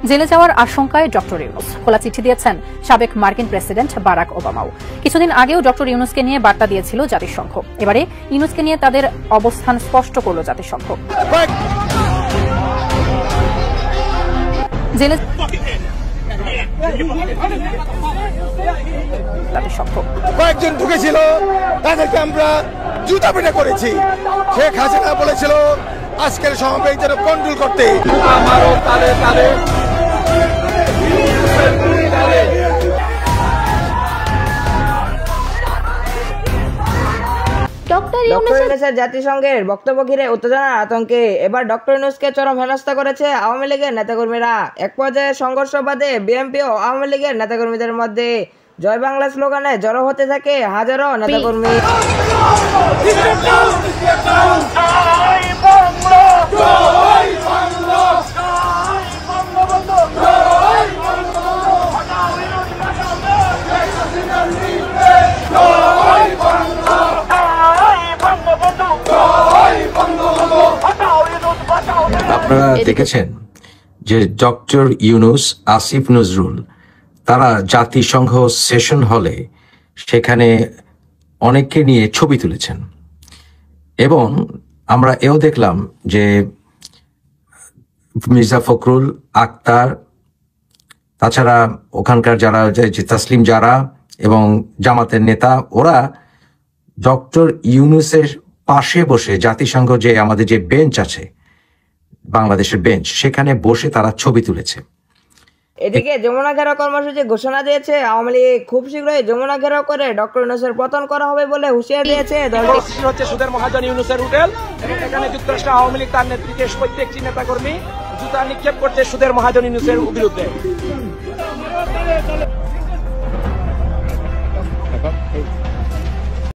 জেলে যাওয়ার আশঙ্কায় ডক্টর ইউনূস খোলা চিঠি দিয়েছেন সাবেক মার্কিন প্রেসিডেন্ট বারাক ওবামাও। কিছুদিন আগেও ডক্টর ইউনূসকে নিয়ে বার্তা দিয়েছিল জাতিসংঘ। এবারে ইউনূসকে নিয়ে তাদের অবস্থান স্পষ্ট করল জাতিসংঘ। জেলে কয়েকজন ঢুকেছিল, তাদেরকে আমরা জুতা পেটা করেছি। শেখ হাসিনা বলেছিল আজকের সমাবেশ যেন কন্ট্রোল করতে। ডক্টর ইউনূসের জাতিসংঘের বক্তব্য ঘিরে উত্তেজনার আতঙ্কে এবার ডক্টর ইউনূসকে চরম হেনস্থা করেছে আওয়ামী লীগের নেতাকর্মীরা। এক পর্যায়ে সংঘর্ষ বাদে বিএনপি ও আওয়ামী লীগের নেতাকর্মীদের মধ্যে জয় বাংলা স্লোগানে জড়ো হতে থাকে হাজারো নেতাকর্মী। আপনারা দেখেছেন যে ডক্টর ইউনূস, আসিফ নজরুল তারা জাতিসংঘ সেশন হলে সেখানে অনেককে নিয়ে ছবি তুলেছেন এবং আমরা এও দেখলাম যে মির্জা ফখরুল, আক্তার, তাছাড়া ওখানকার যারা তাসলিম যারা এবং জামাতের নেতা, ওরা ডক্টর ইউনূসের পাশে বসে জাতিসংঘ যে আমাদের যে বেঞ্চ আছে, বাংলাদেশের বেঞ্চ, সেখানে বসে তারা ছবি তুলেছে। এদিকে যমুনা ঘেরাও কর্মসূচি ঘোষণা দিয়েছে আওয়ামী লীগ। খুব শীঘ্রই যমুনা ঘেরাও করে ডক্টর ইউনূসের পতন করা হবে বলে হুঁশিয়ারি দিয়েছে দলটি। হচ্ছে সুদের মহাজন ইউনূসের হোটেল এবং এখানে যুক্তরাষ্ট্র আওয়ামী লীগ তার নেতৃত্বে প্রত্যেকটি নেতাকর্মী জুতা নিক্ষেপ করছে সুদের মহাজন ইউনূসের বিরুদ্ধে।